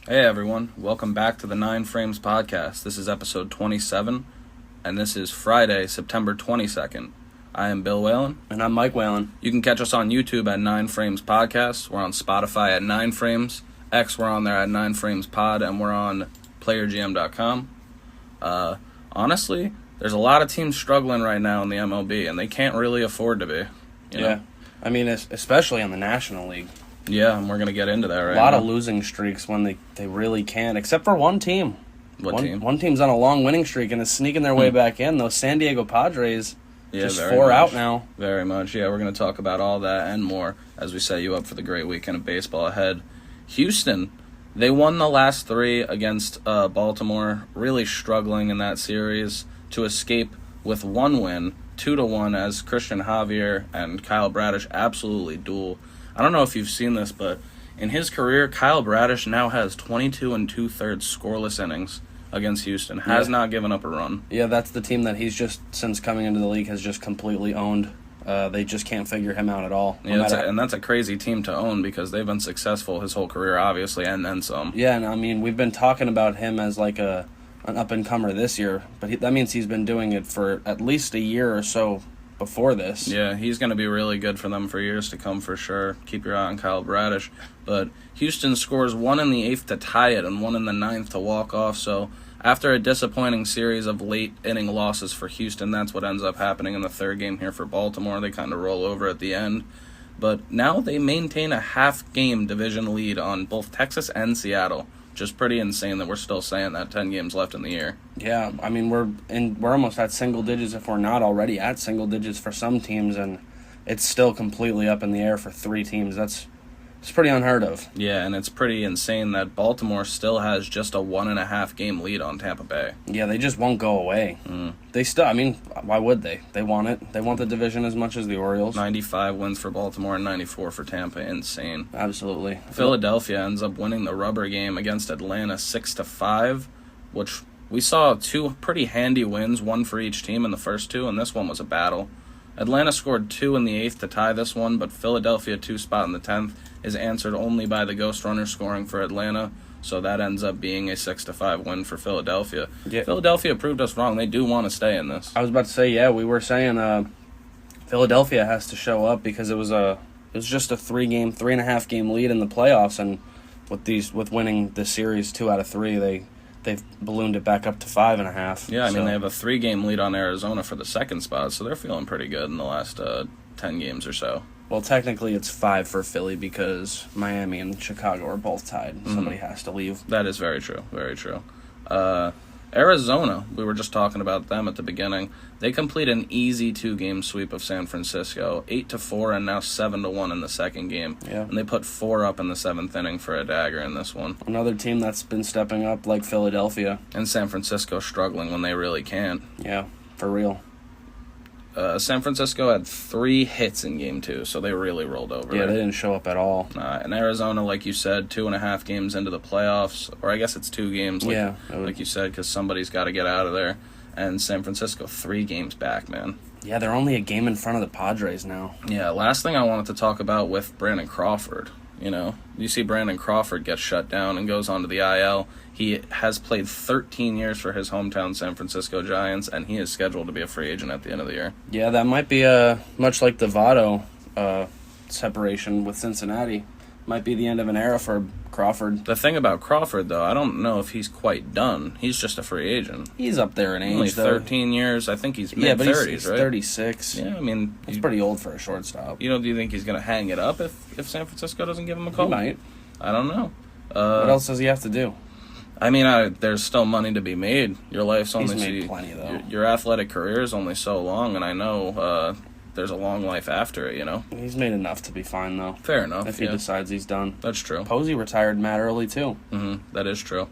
Hey everyone, welcome back to the 9 Frames Podcast. This is episode 27, and this is Friday, September 22nd. I am Bill Whalen. And I'm Mike Whalen. You can catch us on YouTube at 9 Frames Podcast. We're on Spotify at 9 Frames. X, we're on there at 9 Frames Pod, and we're on playergm.com. Honestly, there's a lot of teams struggling right now in the MLB, and they can't really afford to be. You know? I mean, especially in the National League. Yeah, and we're going to get into that right now. A lot of losing streaks when they really can't, except for one team. What team? One team's on a long winning streak and is sneaking their way back in. Those San Diego Padres, just 4 out now. Very much. Yeah, we're going to talk about all that and more as we set you up for the great weekend of baseball ahead. Houston, they won the last 3 against Baltimore, really struggling in that series to escape with 1 win, 2-1, as Christian Javier and Kyle Bradish absolutely duel. I don't know if you've seen this, but in his career, Kyle Bradish now has 22 2/3 scoreless innings against Houston. Has not given up a run. Yeah, that's the team that he's just, since coming into the league, has just completely owned. They just can't figure him out at all. And that's a crazy team to own because they've been successful his whole career, obviously, and then some. Yeah, and I mean, we've been talking about him as like an up-and-comer this year, but that means he's been doing it for at least a year or so before this. Yeah, he's going to be really good for them for years to come for sure. Keep your eye on Kyle Bradish. But Houston scores 1 in the 8th to tie it and 1 in the 9th to walk off. So after a disappointing series of late inning losses for Houston, that's what ends up happening in the 3rd game here for Baltimore. They kind of roll over at the end. But now they maintain a half-game division lead on both Texas and Seattle. Just pretty insane that we're still saying that 10 games left in the year. Yeah, I mean, we're almost at single digits if we're not already at single digits for some teams, and it's still completely up in the air for 3 teams. It's pretty unheard of. Yeah, and it's pretty insane that Baltimore still has just a 1.5 game lead on Tampa Bay. Yeah, they just won't go away. They still, I mean, why would they? They want it. They want the division as much as the Orioles. 95 wins for Baltimore and 94 for Tampa. Insane. Absolutely. Philadelphia ends up winning the rubber game against Atlanta 6-5, which we saw 2 pretty handy wins, 1 for each team in the first 2, and this one was a battle. Atlanta scored 2 in the 8th to tie this one, but Philadelphia 2 spot in the 10th is answered only by the ghost runner scoring for Atlanta, so that ends up being a 6-5 win for Philadelphia. Yeah. Philadelphia proved us wrong. They do want to stay in this. I was about to say, yeah, we were saying Philadelphia has to show up because it was just a 3.5 game lead in the playoffs, and with winning this series 2 out of 3, they've ballooned it back up to 5.5. Yeah, I mean, they have a 3-game lead on Arizona for the 2nd spot, so they're feeling pretty good in the last 10 games or so. Well, technically it's 5 for Philly because Miami and Chicago are both tied. Somebody has to leave. That is very true, very true. Arizona, we were just talking about them at the beginning. They complete an easy 2-game sweep of San Francisco, 8-4 and now 7-1 in the 2nd game. Yeah. And they put 4 up in the 7th inning for a dagger in this one. Another team that's been stepping up like Philadelphia. And San Francisco struggling when they really can't. Yeah, for real. San Francisco had 3 hits in Game 2, so they really rolled over. Yeah, they didn't show up at all. And Arizona, like you said, 2.5 games into the playoffs, or I guess it's 2 games, like you said, because somebody's got to get out of there. And San Francisco, 3 games back, man. Yeah, they're only a game in front of the Padres now. Yeah, last thing I wanted to talk about with Brandon Crawford. You know, you see Brandon Crawford get shut down and goes on to the IL. He has played 13 years for his hometown San Francisco Giants, and he is scheduled to be a free agent at the end of the year. Yeah, that might be much like the Votto separation with Cincinnati. Might be the end of an era for Crawford. The thing about Crawford, though, I don't know if he's quite done. He's just a free agent. He's up there in age, only 13 years. I think he's mid-30s, but he's right? 36. Yeah, I mean... He's pretty old for a shortstop. Do you think he's going to hang it up if San Francisco doesn't give him a call? He might. I don't know. What else does he have to do? I mean, there's still money to be made. Your life's only... He's made plenty, though. Your athletic career is only so long, and I know... there's a long life after it, He's made enough to be fine, though. Fair enough, if he decides he's done. That's true. Posey retired mad early, too. That is true.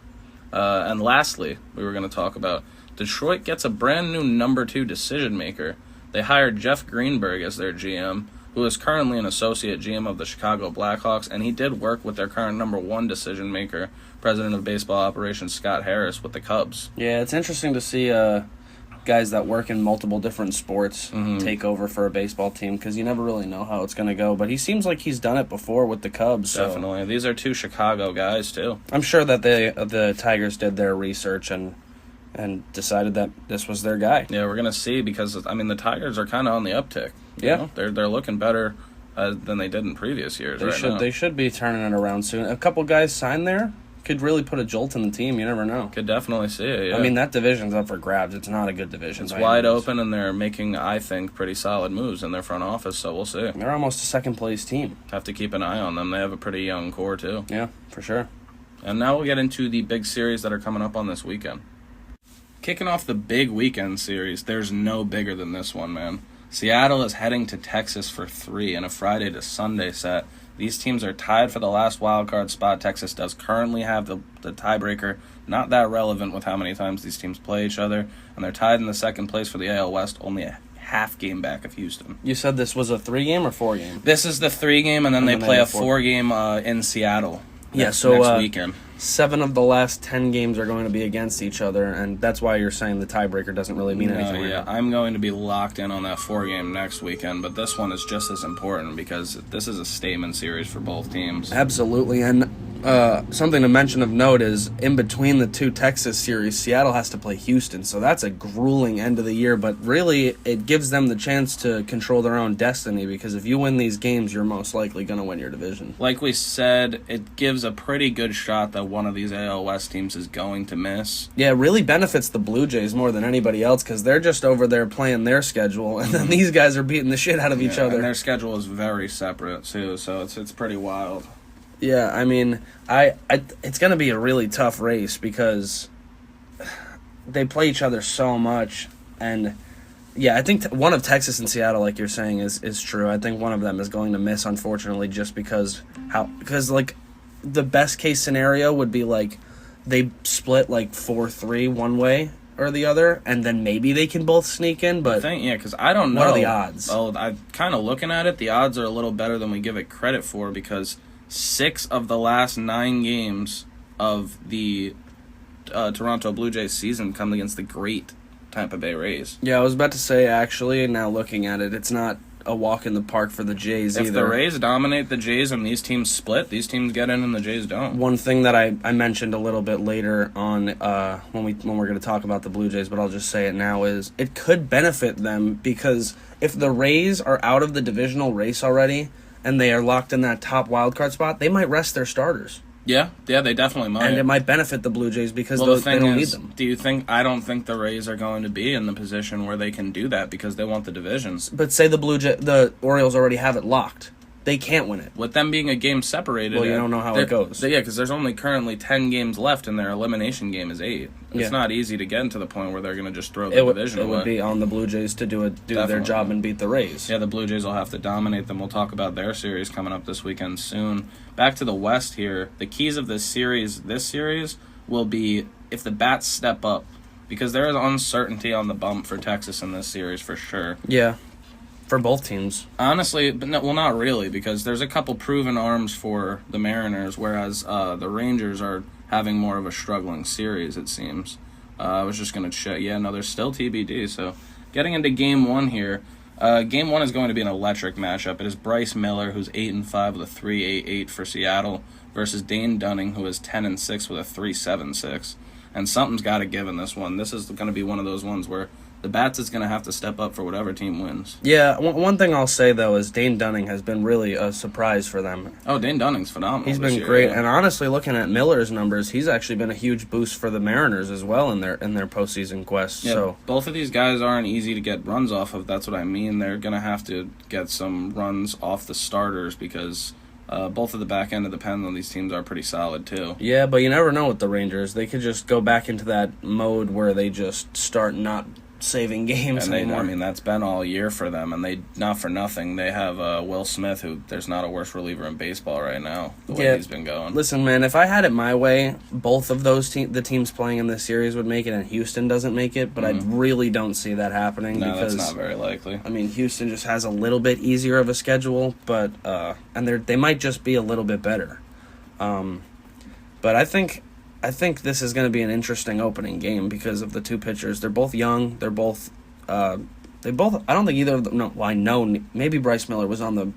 And lastly, we were going to talk about Detroit gets a brand new number 2 decision maker. They hired Jeff Greenberg as their GM, who is currently an associate GM of the Chicago Blackhawks, and he did work with their current number 1 decision maker, president of baseball operations Scott Harris, with the Cubs. Yeah, it's interesting to see guys that work in multiple different sports take over for a baseball team because you never really know how it's going to go. But he seems like he's done it before with the Cubs. Definitely. So These are two Chicago guys, too. I'm sure that the Tigers did their research and decided that this was their guy. Yeah, we're going to see because, the Tigers are kind of on the uptick. You know? They're looking better than they did in previous years now. They should be turning it around soon. A couple guys signed there. Could really put a jolt in the team. You never know. Could definitely see it, yeah. That division's up for grabs. It's not a good division. It's wide open, and they're making, I think, pretty solid moves in their front office, so we'll see. They're almost a second-place team. Have to keep an eye on them. They have a pretty young core, too. Yeah, for sure. And now we'll get into the big series that are coming up on this weekend. Kicking off the big weekend series, there's no bigger than this one, man. Seattle is heading to Texas for 3 in a Friday to Sunday set. These teams are tied for the last wildcard spot. Texas does currently have the tiebreaker. Not that relevant with how many times these teams play each other. And they're tied in the second place for the AL West, only a half game back of Houston. You said this was a 3-game or 4-game? This is the 3-game, and then they play a 4-game in Seattle next weekend. 7 of the last 10 games are going to be against each other, and that's why you're saying the tiebreaker doesn't really mean anything. Yeah, I'm going to be locked in on that 4-game next weekend, but this one is just as important because this is a statement series for both teams. Absolutely, and something to mention of note is in between the two Texas series, Seattle has to play Houston, so that's a grueling end of the year, but really it gives them the chance to control their own destiny because if you win these games, you're most likely going to win your division. Like we said, it gives a pretty good shot that one of these AL West teams is going to miss. Yeah, it really benefits the Blue Jays more than anybody else because they're just over there playing their schedule, and then these guys are beating the shit out of each other. And their schedule is very separate, too, so it's pretty wild. Yeah, it's going to be a really tough race because they play each other so much. And, yeah, I think one of Texas and Seattle, like you're saying, is true. I think one of them is going to miss, unfortunately, just because the best-case scenario would be, they split, 4-3 one way or the other, and then maybe they can both sneak in, but... because I don't know. What are the odds? Oh, I'm kind of looking at it. The odds are a little better than we give it credit for because 6 of the last 9 games of the Toronto Blue Jays season come against the great Tampa Bay Rays. Yeah, I was about to say, actually, now looking at it, it's not a walk in the park for the Jays either. If the Rays dominate the Jays and these teams split, these teams get in and the Jays don't. One thing that I mentioned a little bit later on when we're going to talk about the Blue Jays, but I'll just say it now, is it could benefit them because if the Rays are out of the divisional race already and they are locked in that top wildcard spot, they might rest their starters. Yeah, they definitely might. And it might benefit the Blue Jays because they don't need them. I don't think the Rays are going to be in the position where they can do that because they want the divisions. But say the Orioles already have it locked. They can't win it. With them being a game separated... Well, you don't know how it goes. Yeah, because there's only currently 10 games left and their elimination game is 8. It's not easy to get into the point where they're going to just throw the division away. It would be on the Blue Jays to do their job and beat the Rays. Yeah, the Blue Jays will have to dominate them. We'll talk about their series coming up this weekend soon. Back to the West here. The keys of this series will be if the bats step up, because there is uncertainty on the bump for Texas in this series for sure. Yeah. For both teams. Honestly, but not really, because there's a couple proven arms for the Mariners, whereas the Rangers are having more of a struggling series, it seems. I was just going to check. Yeah, no, there's still TBD. So getting into Game 1 here. Game 1 is going to be an electric matchup. It is Bryce Miller, who's 8-5 with a 3.88 for Seattle, versus Dane Dunning, who is 10-6 with a 3.76. And something's got to give in this one. This is going to be one of those ones where the bats is going to have to step up for whatever team wins. Yeah, one thing I'll say, though, is Dane Dunning has been really a surprise for them. Oh, Dane Dunning's phenomenal. He's been great, and honestly, looking at Miller's numbers, he's actually been a huge boost for the Mariners as well in their postseason quest. Yeah, so both of these guys aren't easy to get runs off of. That's what I mean. They're going to have to get some runs off the starters because both of the back end of the pen on these teams are pretty solid, too. Yeah, but you never know with the Rangers. They could just go back into that mode where they just start not saving games anymore. That's been all year for them, and they, not for nothing, they have Will Smith, who there's not a worse reliever in baseball right now, the way he's been going. Listen, man, if I had it my way, both of those the teams playing in this series would make it, and Houston doesn't make it, but I really don't see that happening. No, because, that's not very likely. Houston just has a little bit easier of a schedule, but and they might just be a little bit better. But I think I think this is going to be an interesting opening game because of the two pitchers. They're both young. They're both. They both. I don't think either of them. No, well, I know maybe Bryce Miller was on the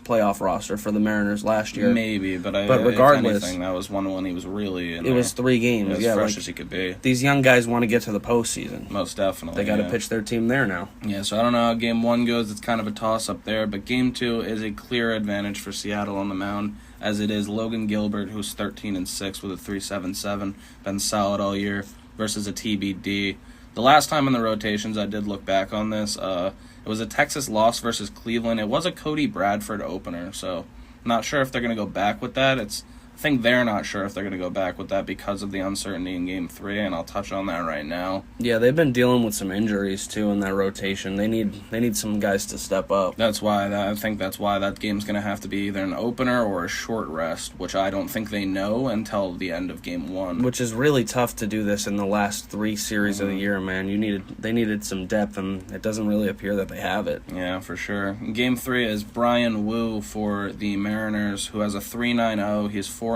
playoff roster for the Mariners last year. Maybe, but regardless, if anything, that was one when he was really in it was 3 games. As fresh as he could be. These young guys want to get to the postseason. Most definitely. They got to pitch their team there now. Yeah, so I don't know how Game 1 goes. It's kind of a toss-up there, but Game 2 is a clear advantage for Seattle on the mound, as it is Logan Gilbert, who's 13-6 with a 3.77, been solid all year, versus a TBD. The last time in the rotations, I did look back on this. It was a Texas loss versus Cleveland. It was a Cody Bradford opener, so I'm not sure if they're going to go back with that. I think they're not sure if they're going to go back with that because of the uncertainty in Game 3, and I'll touch on that right now. Yeah, they've been dealing with some injuries, too, in that rotation. They need some guys to step up. I think that's why that game's going to have to be either an opener or a short rest, which I don't think they know until the end of Game 1. Which is really tough to do this in the last 3 series of the year, man. They needed some depth, and it doesn't really appear that they have it. Yeah, for sure. Game 3 is Brian Wu for the Mariners, who has a 3.90. He's 4-4.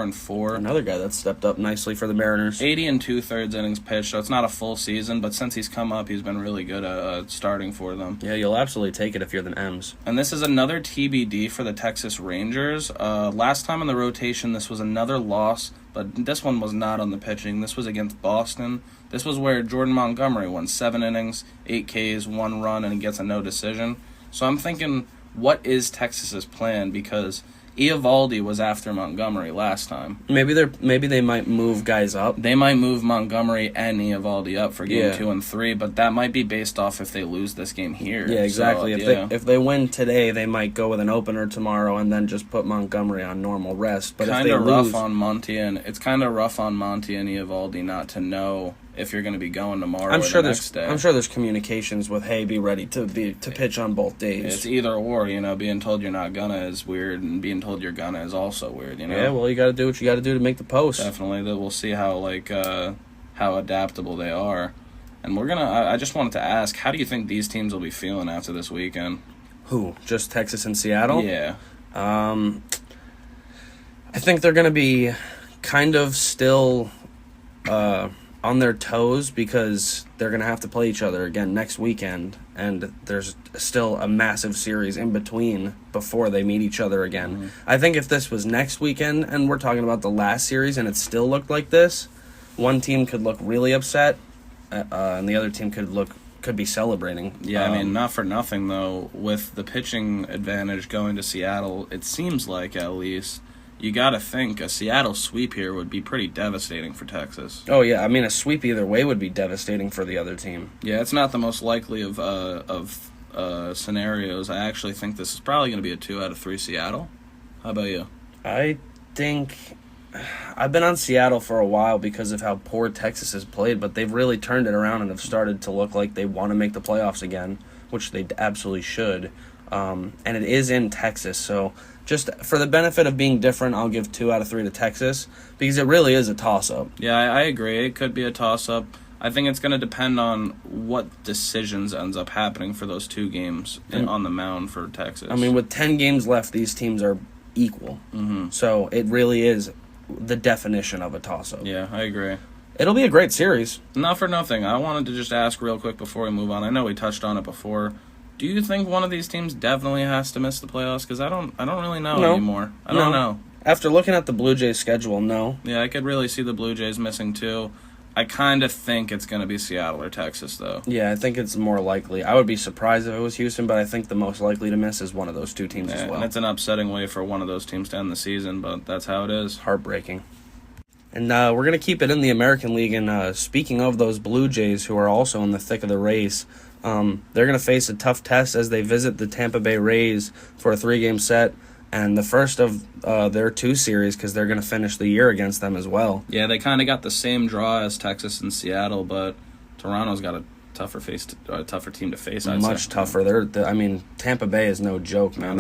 Another guy that stepped up nicely for the Mariners. 80 2/3 innings pitched, so it's not a full season, but since he's come up, he's been really good at starting for them. Yeah, you'll absolutely take it if you're the M's. And this is another TBD for the Texas Rangers. Last time in the rotation, this was another loss, but this one was not on the pitching. This was against Boston. This was where Jordan Montgomery won 7 innings, 8 Ks, 1 run, and he gets a no decision. So I'm thinking, what is Texas's plan? Because Eovaldi was after Montgomery last time. Maybe they might move guys up. They might move Montgomery and Eovaldi up for Game 2 and 3, but that might be based off if they lose this game here. Yeah, exactly. So, if they win today, they might go with an opener tomorrow and then just put Montgomery on normal rest. But kind of rough on Monty, and it's kind of rough on Monty and Eovaldi not to know if you're going to be going tomorrow or the next day. I'm sure there's communications with, hey, be ready to pitch on both days. It's either or, being told you're not gonna is weird, and being told you're gonna is also weird, Yeah, well, you got to do what you got to do to make the post. Definitely, we'll see how adaptable they are. And I just wanted to ask, how do you think these teams will be feeling after this weekend? Who? Just Texas and Seattle? Yeah. I think they're going to be kind of still on their toes because they're going to have to play each other again next weekend, and there's still a massive series in between before they meet each other again. Mm-hmm. I think if this was next weekend and we're talking about the last series and it still looked like this, one team could look really upset and the other team could be celebrating. Yeah, I mean, not for nothing, though. With the pitching advantage going to Seattle, it seems like, at least, you got to think a Seattle sweep here would be pretty devastating for Texas. Oh, yeah. I mean, a sweep either way would be devastating for the other team. Yeah, it's not the most likely of scenarios. I actually think this is probably going to be a 2 out of 3 Seattle. How about you? I think I've been on Seattle for a while because of how poor Texas has played, but they've really turned it around and have started to look like they want to make the playoffs again, which they absolutely should. And it is in Texas, so just for the benefit of being different, I'll give 2 out of 3 to Texas because it really is a toss-up. Yeah, I agree. It could be a toss-up. I think it's going to depend on what decisions ends up happening for those 2 games on the mound for Texas. I mean, with 10 games left, these teams are equal. Mm-hmm. So it really is the definition of a toss-up. Yeah, I agree. It'll be a great series. Not for nothing. I wanted to just ask real quick before we move on. I know we touched on it before. Do you think one of these teams definitely has to miss the playoffs? Because I don't really know anymore. I don't know. After looking at the Blue Jays' schedule, no. Yeah, I could really see the Blue Jays missing too. I kind of think it's going to be Seattle or Texas, though. Yeah, I think it's more likely. I would be surprised if it was Houston, but I think the most likely to miss is one of those 2 teams as well. And it's an upsetting way for one of those teams to end the season, but that's how it is. Heartbreaking. And we're going to keep it in the American League. And speaking of those Blue Jays, who are also in the thick of the race, they're going to face a tough test as they visit the Tampa Bay Rays for a 3-game set. And the first of their 2 series because they're going to finish the year against them as well. Yeah, they kind of got the same draw as Texas and Seattle, but Toronto's got a tougher team to face. Much tougher. Tampa Bay is no joke, man.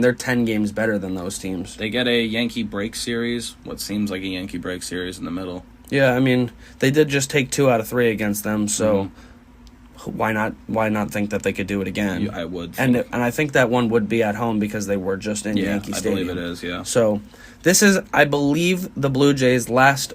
They're 10 games better than those teams. They get a Yankee break series, what seems like a Yankee break series in the middle. Yeah, I mean, they did just take 2 out of 3 against them, so. Mm-hmm. Why not think that they could do it again? I would. And I think that one would be at home because they were just in Yankee Stadium. I believe it is, yeah. So this is, I believe, the Blue Jays' last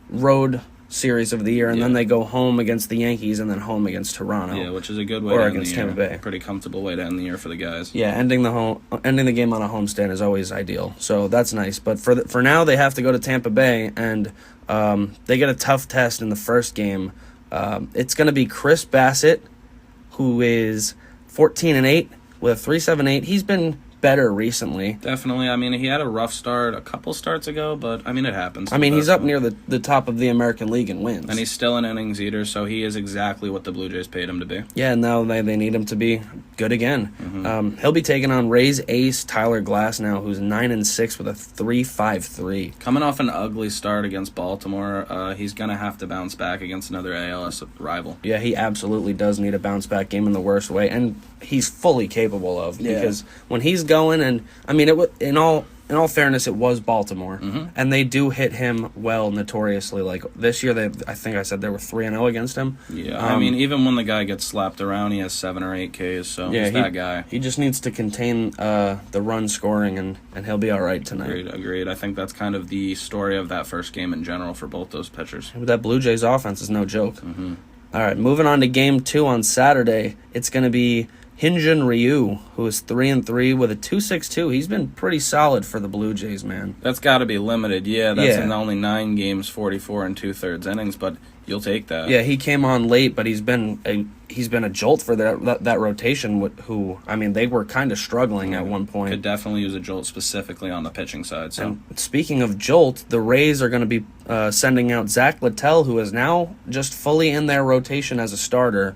road series of the year, and Yeah. then they go home against the Yankees and then home against Toronto. Yeah, which is a good way Or to end against the year. Tampa Bay. Pretty comfortable way to end the year for the guys. Yeah, ending the game on a homestand is always ideal. So that's nice. But for now, they have to go to Tampa Bay, and they get a tough test in the first game. It's going to be Chris Bassett, who is 14-8 with a 3.78. He's been better recently. Definitely. I mean, he had a rough start a couple starts ago, but I mean, it happens. I mean, he's up near the top of the American League in wins. And he's still an innings eater, so he is exactly what the Blue Jays paid him to be. Yeah, now they need him to be good again. Mm-hmm. He'll be taking on Rays ace Tyler Glass now, who's 9-6 with a 3.53. Coming off an ugly start against Baltimore, he's going to have to bounce back against another ALS rival. Yeah, he absolutely does need a bounce back game in the worst way, and he's fully capable of, because when he's going, and I mean, in all fairness, it was Baltimore, and they do hit him well notoriously. Like this year, I think I said they were 3-0 against him. Yeah, I mean, even when the guy gets slapped around, he has 7 or 8 Ks, so he's that guy. He just needs to contain the run scoring, and he'll be all right tonight. Agreed. I think that's kind of the story of that first game in general for both those pitchers. That Blue Jays offense is no joke. All right, moving on to Game 2 on Saturday. It's going to be Hyun-Jin Ryu, who is 3-3 with a 2.62. He's been pretty solid for the Blue Jays, man. That's got to be limited. Yeah, that's in only 9 games, 44 and 2/3 innings, but you'll take that. Yeah, he came on late, but he's been a jolt for that rotation. Who, I mean, they were kind of struggling at one point. Could definitely use a jolt specifically on the pitching side. So, and speaking of jolt, the Rays are going to be sending out Zach Littell, who is now just fully in their rotation as a starter.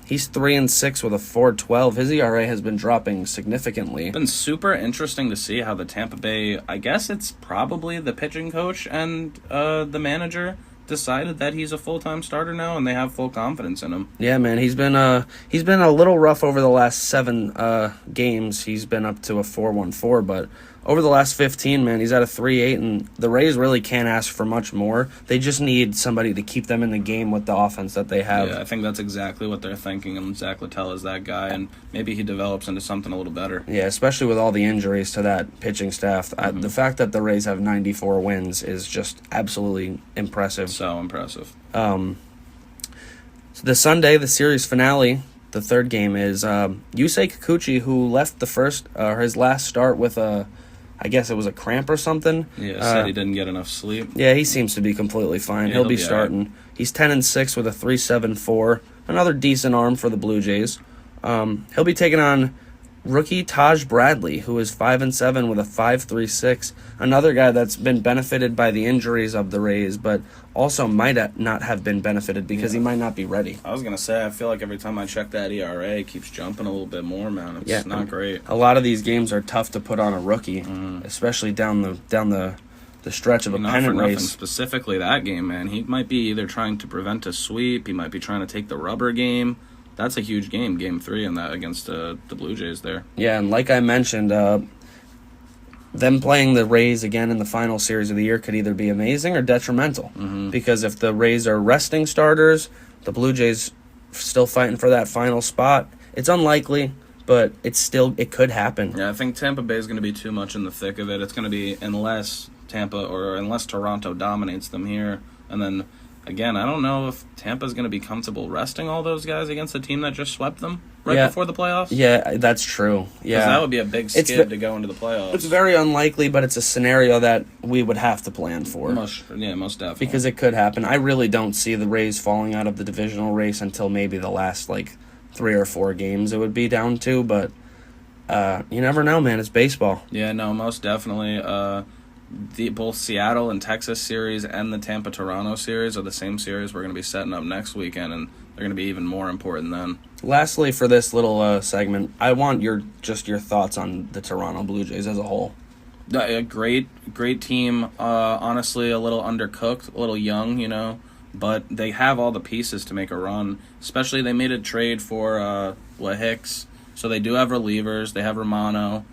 He's 3-6 with a 4.12. His ERA has been dropping significantly. It's been super interesting to see how the Tampa Bay, I guess it's probably the pitching coach and the manager, decided that he's a full-time starter now, and they have full confidence in him. Yeah, man, he's been a little rough over the last 7 games. He's been up to a 4.14, but over the last 15, man, he's at a 3.8, and the Rays really can't ask for much more. They just need somebody to keep them in the game with the offense that they have. Yeah, I think that's exactly what they're thinking, and Zach Littell is that guy, and maybe he develops into something a little better. Yeah, especially with all the injuries to that pitching staff. The fact that the Rays have 94 wins is just absolutely impressive. So impressive. So the Sunday, the series finale, the third game is Yusei Kikuchi, who left his last start with I guess it was a cramp or something. Yeah, said he didn't get enough sleep. Yeah, he seems to be completely fine. Yeah, he'll be all starting. right. He's 10-6 with a 3.74. Another decent arm for the Blue Jays. He'll be taking on rookie Taj Bradley, who is 5-7 with a 5.36. Another guy that's been benefited by the injuries of the Rays, but also might not have been benefited because he might not be ready. I was going to say, I feel like every time I check that ERA, it keeps jumping a little bit more, man. It's not great. A lot of these games are tough to put on a rookie, especially down the stretch of a pennant race. Specifically that game, man. He might be either trying to prevent a sweep, he might be trying to take the rubber game. That's a huge game, Game 3, in that against the Blue Jays there. Yeah, and like I mentioned, them playing the Rays again in the final series of the year could either be amazing or detrimental. Because if the Rays are resting starters, the Blue Jays still fighting for that final spot. It's unlikely, but it could happen. Yeah, I think Tampa Bay is going to be too much in the thick of it. It's going to be unless Toronto dominates them here, and then again, I don't know if Tampa's going to be comfortable resting all those guys against a team that just swept them before the playoffs. Yeah, that's true. Yeah, because that would be a big skid to go into the playoffs. It's very unlikely, but it's a scenario that we would have to plan for. Most definitely. Because it could happen. I really don't see the Rays falling out of the divisional race until maybe the last 3 or 4 games it would be down to, but you never know, man. It's baseball. Yeah, no, most definitely. Both Seattle and Texas series and the Tampa-Toronto series are the same series we're going to be setting up next weekend, and they're going to be even more important then. Lastly, for this little segment, I want your thoughts on the Toronto Blue Jays as a whole. A great team. Honestly, a little undercooked, a little young, but they have all the pieces to make a run. Especially they made a trade for Hicks, so they do have relievers. They have Romano.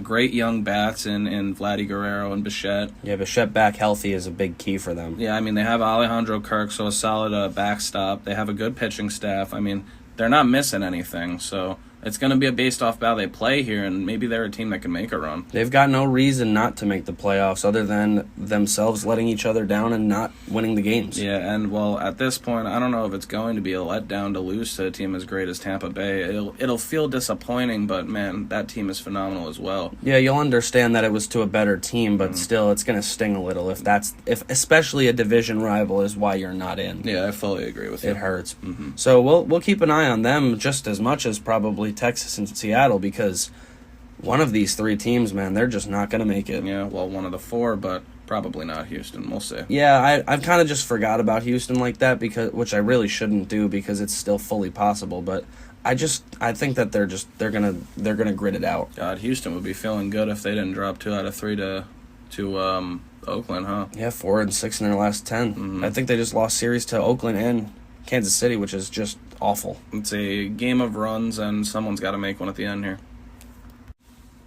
Great young bats in Vladdy Guerrero and Bichette. Yeah, Bichette back healthy is a big key for them. Yeah, I mean, they have Alejandro Kirk, so a solid backstop. They have a good pitching staff. I mean, they're not missing anything, so it's going to be based off how they play here, and maybe they're a team that can make a run. They've got no reason not to make the playoffs other than themselves letting each other down and not winning the games. Yeah, and well, at this point, I don't know if it's going to be a letdown to lose to a team as great as Tampa Bay. It'll feel disappointing, but man, that team is phenomenal as well. Yeah, you'll understand that it was to a better team, but still, it's going to sting a little if especially a division rival is why you're not in. Yeah, I fully agree with you. It hurts. So we'll keep an eye on them just as much as probably Texas and Seattle, because one of these three teams, man, they're just not going to make it. Yeah, well, one of the four, but probably not Houston. We'll see. Yeah, I've kind of just forgot about Houston like that, which I really shouldn't do because it's still fully possible. But I think that they're gonna grit it out. God, Houston would be feeling good if they didn't drop 2 out of 3 to Oakland, huh? Yeah, 4 and 6 in their last 10. I think they just lost series to Oakland and Kansas City, which is just awful. It's a game of runs, and someone's got to make one at the end here.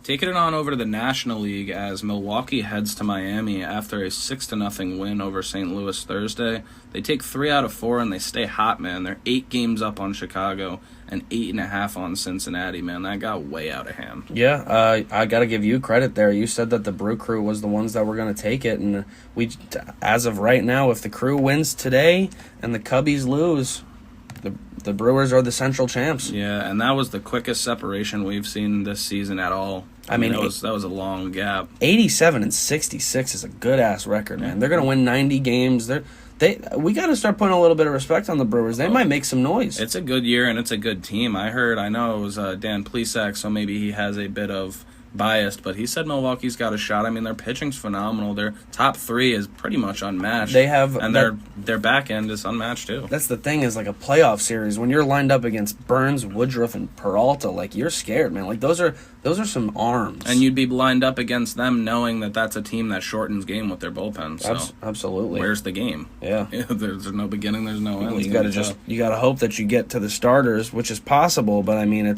Taking it on over to the National League as Milwaukee heads to Miami after a 6-0 win over St. Louis Thursday. They take 3 out of 4 and they stay hot, man. They're 8 games up on Chicago and 8.5 on Cincinnati, man. That got way out of hand. Yeah, I got to give you credit there. You said that the Brew Crew was the ones that were going to take it, and as of right now, if the Crew wins today and the Cubbies lose, the Brewers are the Central champs. Yeah, and that was the quickest separation we've seen this season at all. I mean, that was a long gap. 87 and 66 is a good ass record, man. They're gonna win 90 games. We got to start putting a little bit of respect on the Brewers. They might make some noise. It's a good year and it's a good team. I know it was Dan Plesac, so maybe he has a bit of biased, but he said Milwaukee's got a shot. I mean, their pitching's phenomenal. Their top 3 is pretty much unmatched. Their back end is unmatched too. That's the thing, is like a playoff series when you're lined up against Burns, Woodruff, and Peralta. Like, you're scared, man. Like, those are some arms. And you'd be lined up against them knowing that that's a team that shortens game with their bullpen. So absolutely. Where's the game? Yeah. There's no beginning. There's no end. You gotta hope that you get to the starters, which is possible. But I mean,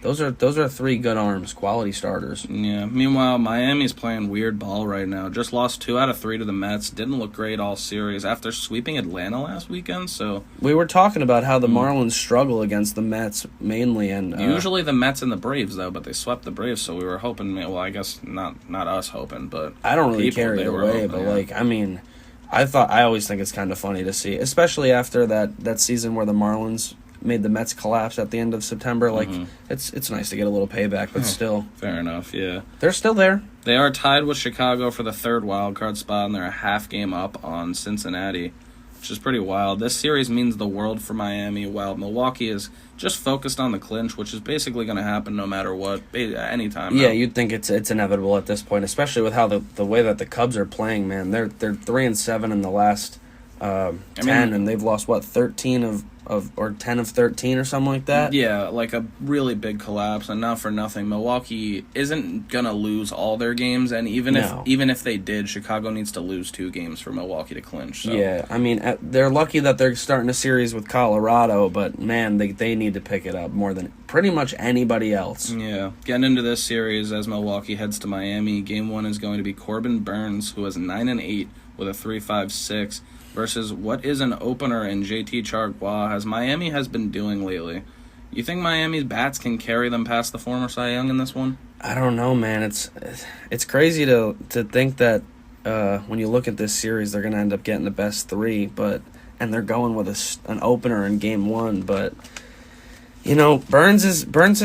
those are 3 good arms, quality starters. Yeah. Meanwhile, Miami's playing weird ball right now. Just lost 2 out of 3 to the Mets. Didn't look great all series after sweeping Atlanta last weekend. So we were talking about how the Marlins struggle against the Mets mainly, and usually the Mets and the Braves though, but they swept the Braves. So we were hoping. Well, I guess not us hoping, but I don't really care either way. But like, I mean, I always think it's kind of funny to see, especially after that season where the Marlins made the Mets collapse at the end of September. Like, it's nice to get a little payback, but still. Fair enough, yeah. They're still there. They are tied with Chicago for the 3rd wild card spot, and they're a half game up on Cincinnati, which is pretty wild. This series means the world for Miami, while Milwaukee is just focused on the clinch, which is basically going to happen no matter what, anytime. Yeah, you'd think it's inevitable at this point, especially with how the way that the Cubs are playing, man. They're 3-7 in the last 10, and they've lost 13 or 10 of 13 or something like that. Yeah, like a really big collapse, and not for nothing, Milwaukee isn't gonna lose all their games, and even if they did, Chicago needs to lose 2 games for Milwaukee to clinch. So. Yeah, I mean, they're lucky that they're starting a series with Colorado, but man, they need to pick it up more than pretty much anybody else. Yeah, getting into this series as Milwaukee heads to Miami, Game 1 is going to be Corbin Burns, who has 9-8 with a 3.56. versus what is an opener in JT Chargois, as Miami has been doing lately. You think Miami's bats can carry them past the former Cy Young in this one? I don't know, man. It's crazy to think that when you look at this series, they're going to end up getting the best 3, and they're going with an opener in Game 1. But you know, Burns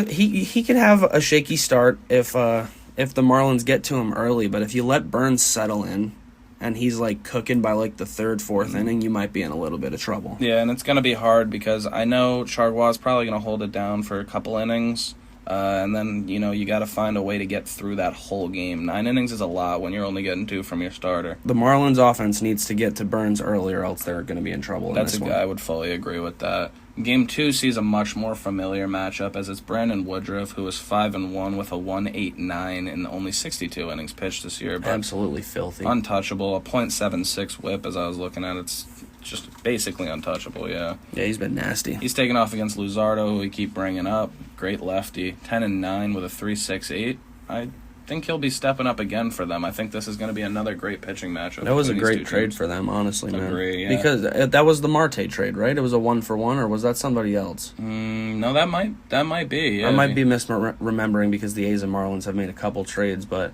he can have a shaky start if the Marlins get to him early. But if you let Burns settle in, and he's like cooking by like the 3rd, 4th inning, you might be in a little bit of trouble. Yeah, and it's going to be hard because I know Chargois is probably going to hold it down for a couple innings, and then, you got to find a way to get through that whole game. 9 innings is a lot when you're only getting 2 from your starter. The Marlins offense needs to get to Burns early or else they're going to be in trouble. I would fully agree with that. Game 2 sees a much more familiar matchup as it's Brandon Woodruff, who is 5-1 with a 1.89 in only 62 innings pitched this year. But absolutely filthy. Untouchable. A .76 whip as I was looking at. It's just basically untouchable, yeah. Yeah, he's been nasty. He's taken off against Luzardo, who we keep bringing up. Great lefty. 10-9 with a 3.68. think he'll be stepping up again for them. I think this is going to be another great pitching matchup. That was a great trade for them, honestly, man. Agree, yeah. Because that was the Marte trade, right? It was a 1-for-1, or was that somebody else? No, that might be. Yeah. I might be misremembering because the A's and Marlins have made a couple trades, but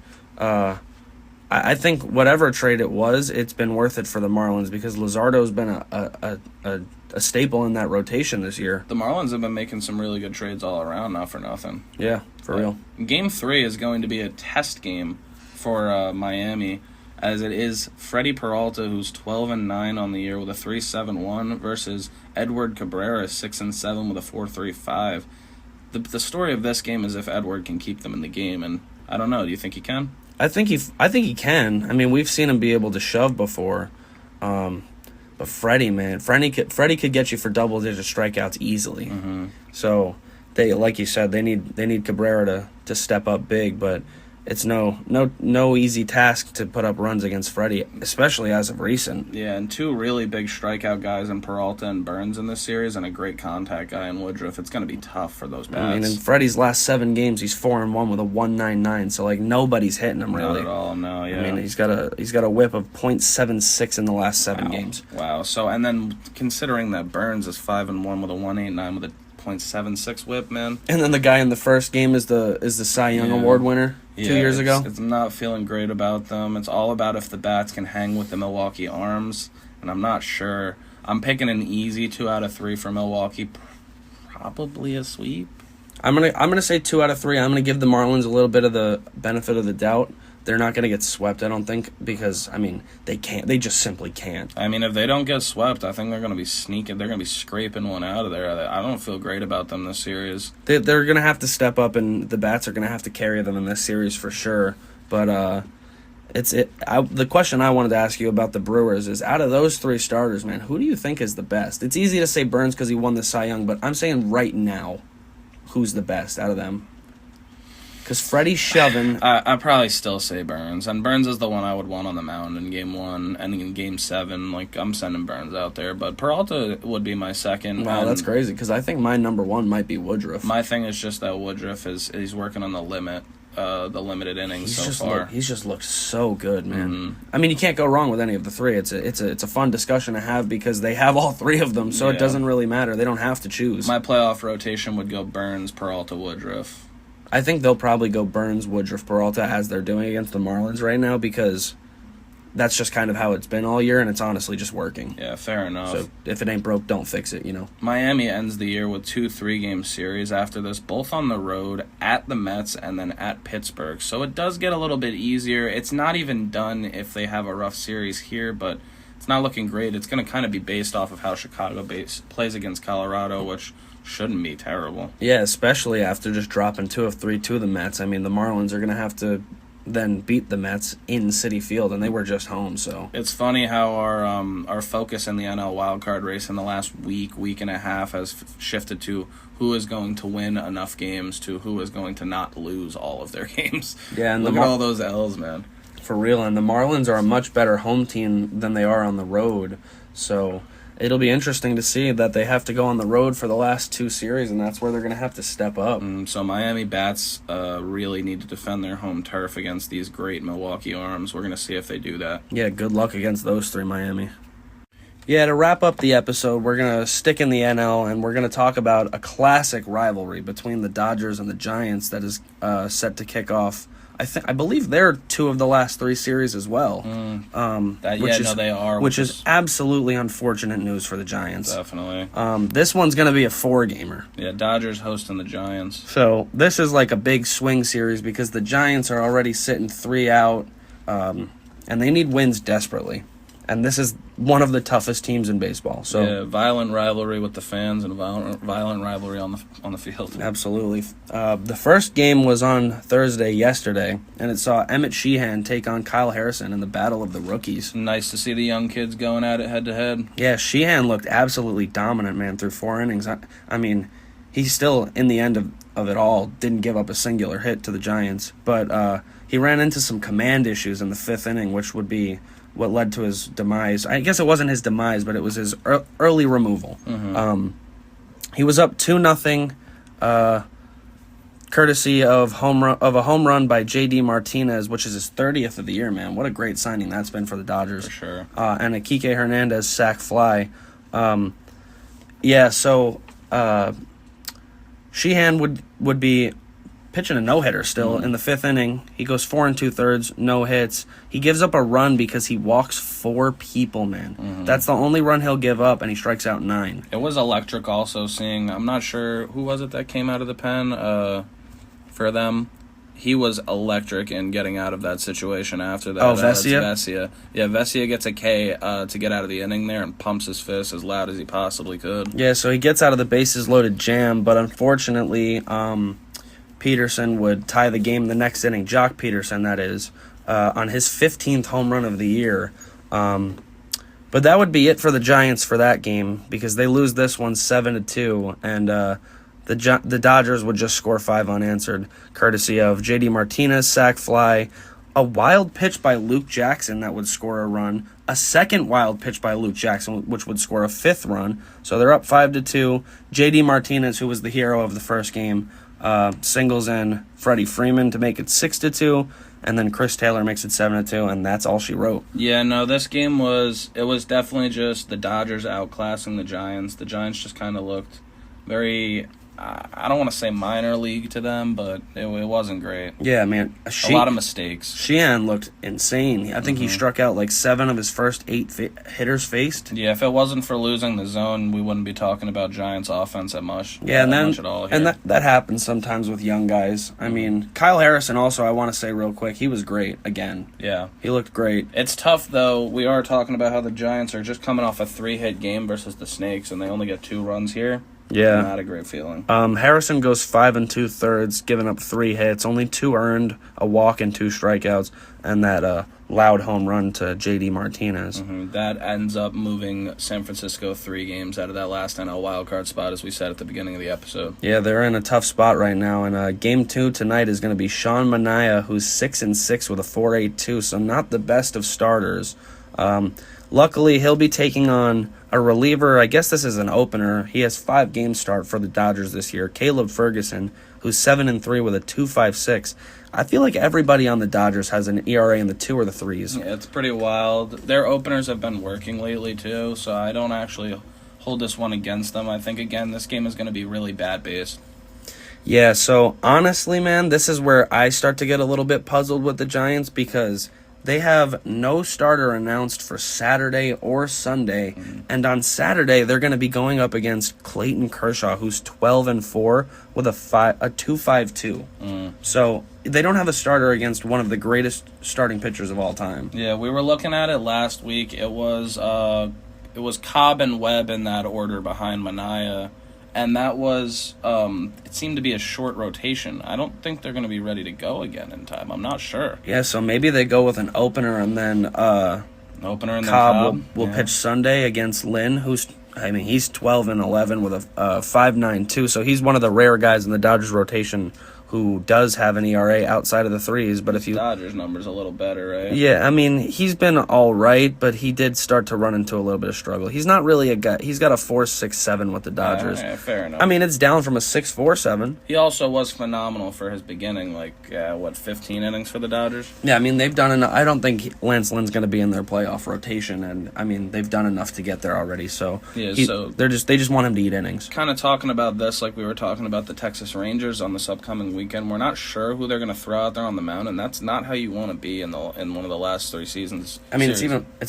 I think whatever trade it was, it's been worth it for the Marlins because Luzardo's been a staple in that rotation this year. The Marlins have been making some really good trades all around, not for nothing. Yeah, for real. Game 3 is going to be a test game for Miami, as it is Freddie Peralta, who's 12-9 on the year with a 3.71, versus Edward Cabrera, 6-7 with a 4.35. The story of this game is if Edward can keep them in the game, and I don't know. Do you think he can? I think he can. I mean, we've seen him be able to shove before. But Freddie, man, Freddie could get you for double-digit strikeouts easily. Mm-hmm. So they, like you said, they need Cabrera to step up big, but it's no easy task to put up runs against Freddie, especially as of recent. Yeah, and two really big strikeout guys in Peralta and Burns in this series, and a great contact guy in Woodruff. It's going to be tough for those bats. I mean, in Freddie's last 7 games, he's 4-1 with a 1.99. So like nobody's hitting him really. Not at all. No. Yeah. I mean, he's got a whip of .76 in the last 7 games. Wow. So and then considering that Burns is 5-1 with a 1.89 with a .76 whip, man. And then the guy in the first game is the Cy Young Award winner 2 years ago. I'm not feeling great about them. It's all about if the bats can hang with the Milwaukee arms, and I'm not sure. I'm picking an easy 2 out of 3 for Milwaukee, probably a sweep. I'm gonna say 2 out of 3. I'm gonna give the Marlins a little bit of the benefit of the doubt. They're not gonna get swept, I don't think, because I mean they can't. They just simply can't. I mean, if they don't get swept, I think they're gonna be sneaking. They're gonna be scraping one out of there. I don't feel great about them this series. They're gonna have to step up, and the bats are gonna have to carry them in this series for sure. But the question I wanted to ask you about the Brewers is, out of those 3 starters, man, who do you think is the best? It's easy to say Burns because he won the Cy Young, but I'm saying right now, who's the best out of them? Because Freddie's shoving. I'd probably still say Burns. And Burns is the one I would want on the mound in Game 1 and in Game 7. Like, I'm sending Burns out there. But Peralta would be my second. Wow, that's crazy, because I think my number 1 might be Woodruff. My thing is just that Woodruff he's working on the limited innings so far. He's just looked so good, man. Mm-hmm. I mean, you can't go wrong with any of the 3. It's a fun discussion to have because they have all 3 of them, so it doesn't really matter. They don't have to choose. My playoff rotation would go Burns, Peralta, Woodruff. I think they'll probably go Burns, Woodruff, Peralta as they're doing against the Marlins right now because that's just kind of how it's been all year, and it's honestly just working. Yeah, fair enough. So if it ain't broke, don't fix it, you know. Miami ends the year with 2 3-game series after this, both on the road, at the Mets, and then at Pittsburgh. So it does get a little bit easier. It's not even done if they have a rough series here, but it's not looking great. It's going to kind of be based off of how Chicago plays against Colorado, which shouldn't be terrible. Yeah, especially after just dropping 2 of 3 to the Mets. I mean, the Marlins are going to have to then beat the Mets in Citi Field, and they were just home. So it's funny how our focus in the NL wildcard race in the last week and a half has shifted to who is going to win enough games to who is going to not lose all of their games. Yeah, and look at all those L's, man. For real, and the Marlins are a much better home team than they are on the road. So it'll be interesting to see that they have to go on the road for the last 2 series, and that's where they're going to have to step up. So Miami bats really need to defend their home turf against these great Milwaukee arms. We're going to see if they do that. Yeah, good luck against those 3, Miami. Yeah, to wrap up the episode, we're going to stick in the NL, and we're going to talk about a classic rivalry between the Dodgers and the Giants that is set to kick off. I believe they're 2 of the last 3 series as well. They are. Which is absolutely unfortunate news for the Giants. Definitely. This one's going to be a 4-gamer. Yeah, Dodgers hosting the Giants. So this is like a big swing series because the Giants are already sitting 3 out, and they need wins desperately. And this is one of the toughest teams in baseball. So yeah, violent rivalry with the fans and violent rivalry on the field. Absolutely. The first game was on Thursday yesterday, and it saw Emmett Sheehan take on Kyle Harrison in the Battle of the Rookies. Nice to see the young kids going at it head-to-head. Yeah, Sheehan looked absolutely dominant, man, through 4 innings. I mean, he still, in the end of it all, didn't give up a singular hit to the Giants. But he ran into some command issues in the 5th inning, which would be what led to his demise. I guess it wasn't his demise, but it was his early removal. Mm-hmm. He was up 2-0 courtesy of a home run by J.D. Martinez, which is his 30th of the year, man. What a great signing that's been for the Dodgers. For sure. And a Kike Hernandez sac fly. Sheehan would be pitching a no-hitter still in the fifth inning. He goes 4 2/3, no hits. He gives up a run because he walks 4 people, man. That's the only run he'll give up, and he strikes out 9. It was electric also seeing, I'm not sure, who was it that came out of the pen for them? He was electric in getting out of that situation after that. Oh, Vesia? Vesia. Yeah, Vesia gets a K to get out of the inning there and pumps his fist as loud as he possibly could. Yeah, so he gets out of the bases-loaded jam, but unfortunately, Peterson would tie the game the next inning. Jock Peterson, that is, on his 15th home run of the year. But that would be it for the Giants for that game because they lose this one 7-2, and the Dodgers would just score 5 unanswered, courtesy of J.D. Martinez, sac fly, a wild pitch by Luke Jackson that would score a run, a second wild pitch by Luke Jackson, which would score a 5th run. So they're up 5-2. J.D. Martinez, who was the hero of the first game, singles in Freddie Freeman to make it 6-2, and then Chris Taylor makes it 7-2, and that's all she wrote. Yeah, no, this game was definitely just the Dodgers outclassing the Giants. The Giants just kind of looked very, I don't want to say minor league to them, but it wasn't great. Yeah, man. A lot of mistakes. Sheehan looked insane. I think he struck out like 7 of his first 8 hitters faced. Yeah, if it wasn't for losing the zone, we wouldn't be talking about Giants offense that much. Yeah, and then much at all here. and that happens sometimes with young guys. I mean, Kyle Harrison also, I want to say real quick, he was great again. Yeah. He looked great. It's tough, though. We are talking about how the Giants are just coming off a 3-hit game versus the Snakes, and they only get 2 runs here. Yeah. Not a great feeling. Harrison goes 5 2/3, giving up 3 hits, only 2 earned, a walk and 2 strikeouts, and that loud home run to J.D. Martinez. That ends up moving San Francisco 3 games out of that last NL wildcard spot, as we said at the beginning of the episode. Yeah, they're in a tough spot right now, and Game 2 tonight is going to be Sean Manaea, who's 6-6 with a 4.82, so not the best of starters. Luckily, he'll be taking on a reliever. I guess this is an opener. He has 5 games start for the Dodgers this year. Caleb Ferguson, who's 7-3 with a 2.56. I feel like everybody on the Dodgers has an ERA in the 2 or the 3s. Yeah, it's pretty wild. Their openers have been working lately, too, so I don't actually hold this one against them. I think, again, this game is going to be really bat-based. Yeah, so honestly, man, this is where I start to get a little bit puzzled with the Giants because they have no starter announced for Saturday or Sunday, and on Saturday they're going to be going up against Clayton Kershaw, who's 12-4 with a 2.52. So they don't have a starter against one of the greatest starting pitchers of all time. Yeah, we were looking at it last week. It was Cobb and Webb in that order behind Manaea. And that was, it seemed to be a short rotation. I don't think they're going to be ready to go again in time. I'm not sure. Yeah, so maybe they go with an opener and then An opener and Cobb then will pitch Sunday against Lynn, he's 12-11 with a 5.92. So he's one of the rare guys in the Dodgers rotation who does have an ERA outside of the 3s. But if you Dodgers number's a little better, right? Yeah, I mean, he's been all right, but he did start to run into a little bit of struggle. He's not really a guy. He's got a 4.67 with the Dodgers. Yeah, fair enough. I mean, it's down from a 6.47. He also was phenomenal for his beginning, 15 innings for the Dodgers? Yeah, I mean, they've done enough. I don't think Lance Lynn's going to be in their playoff rotation, and I mean, they've done enough to get there already. So Yeah, they just want him to eat innings. Kind of talking about this like we were talking about the Texas Rangers on this upcoming weekend. We're not sure who they're going to throw out there on the mound, and that's not how you want to be in one of the last 3 seasons. I mean, it's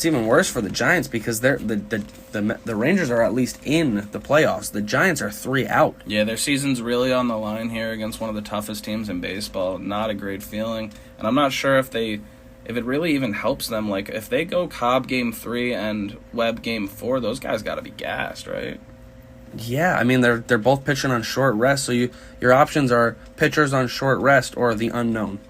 even worse for the Giants because the Rangers are at least in the playoffs. The Giants are 3 out. Yeah, their season's really on the line here against one of the toughest teams in baseball. Not a great feeling, and I'm not sure if it really even helps them. Like, if they go Cobb game 3 and Webb game 4, those guys got to be gassed, right? Yeah, I mean, they're both pitching on short rest, so your options are pitchers on short rest or the unknown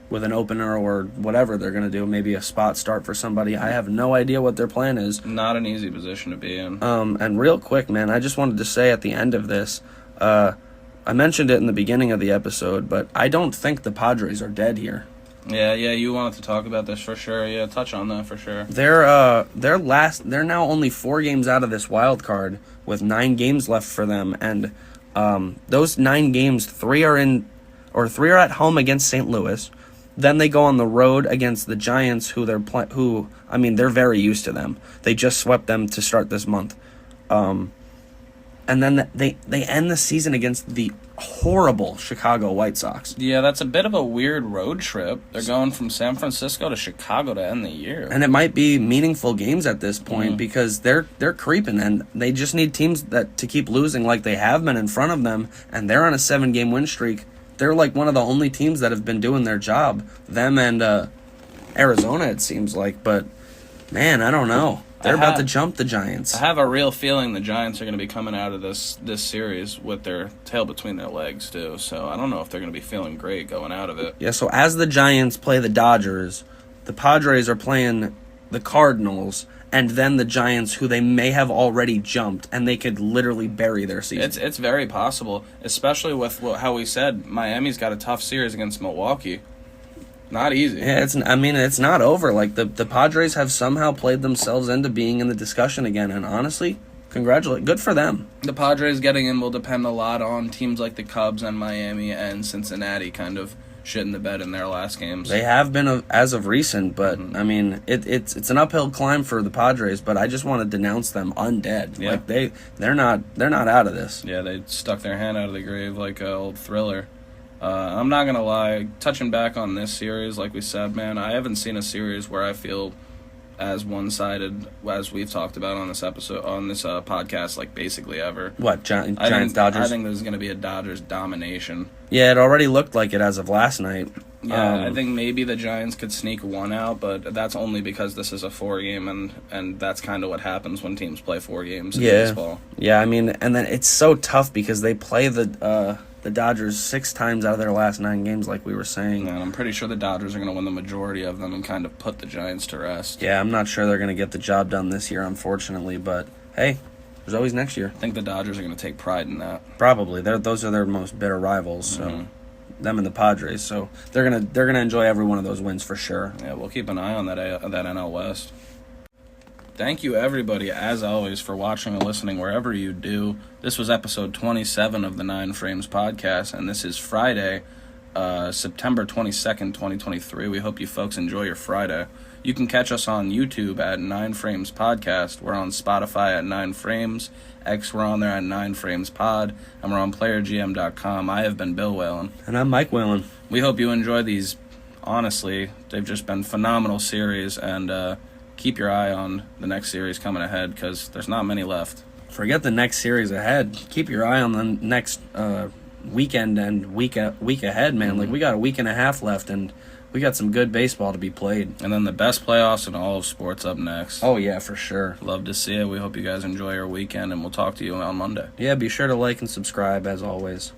with an opener or whatever they're going to do, maybe a spot start for somebody. I have no idea what their plan is. Not an easy position to be in. And real quick, man, I just wanted to say at the end of this, I mentioned it in the beginning of the episode, but I don't think the Padres are dead here. Yeah, you wanted to talk about this for sure. Yeah, touch on that for sure. They're now only 4 games out of this wild card with 9 games left for them, and those 9 games, 3 are in are at home against St. Louis. Then they go on the road against the Giants, they're very used to them. They just swept them to start this month. And then they end the season against the horrible Chicago White Sox. Yeah, that's a bit of a weird road trip. They're going from San Francisco to Chicago to end the year. And it might be meaningful games at this point because they're creeping, and they just need teams that to keep losing like they have been in front of them, and they're on a 7-game win streak. They're like one of the only teams that have been doing their job. Them and Arizona, it seems like. But, man, I don't know. They're about to jump the Giants. I have a real feeling the Giants are going to be coming out of this series with their tail between their legs, too. So I don't know if they're going to be feeling great going out of it. Yeah, so as the Giants play the Dodgers, the Padres are playing the Cardinals, and then the Giants, who they may have already jumped, and they could literally bury their season. It's very possible, especially with how we said Miami's got a tough series against Milwaukee. Not easy. Yeah, it's not over. Like, the Padres have somehow played themselves into being in the discussion again, and honestly, good for them. The Padres getting in will depend a lot on teams like the Cubs and Miami and Cincinnati kind of shitting the bed in their last games. They have been as of recent, but it's an uphill climb for the Padres. But I just want to denounce them undead. Yeah. Like they're not out of this. Yeah, they stuck their hand out of the grave like an old Thriller. I'm not gonna lie, touching back on this series, like we said, man, I haven't seen a series where I feel as one-sided as we've talked about on this podcast, like basically ever. What, Giants Dodgers? I think there's gonna be a Dodgers domination. Yeah, it already looked like it as of last night. Yeah, I think maybe the Giants could sneak one out, but that's only because this is a 4-game, and that's kind of what happens when teams play 4 games in baseball. Yeah, and then it's so tough because they play the Dodgers 6 times out of their last 9 games, like we were saying. And I'm pretty sure the Dodgers are going to win the majority of them and kind of put the Giants to rest. Yeah, I'm not sure they're going to get the job done this year, unfortunately, but hey, there's always next year. I think the Dodgers are going to take pride in that. Probably. Those are their most bitter rivals, so them and the Padres. So they're gonna enjoy every one of those wins for sure. Yeah, we'll keep an eye on that NL West. Thank you, everybody, as always, for watching and listening wherever you do. This was episode 27 of the 9 Frames podcast, and this is Friday, September 22nd, 2023. We hope you folks enjoy your Friday. You can catch us on YouTube at 9 Frames Podcast. We're on Spotify at 9 Frames. X, we're on there at 9 Frames Pod. And we're on PlayerGM.com. I have been Bill Whalen. And I'm Mike Whalen. We hope you enjoy these. Honestly, they've just been phenomenal series. And keep your eye on the next series coming ahead because there's not many left. Forget the next series ahead. Keep your eye on the next weekend and week ahead, man. Like, we got a week and a half left, and we got some good baseball to be played. And then the best playoffs in all of sports up next. Oh, yeah, for sure. Love to see it. We hope you guys enjoy your weekend, and we'll talk to you on Monday. Yeah, be sure to like and subscribe, as always.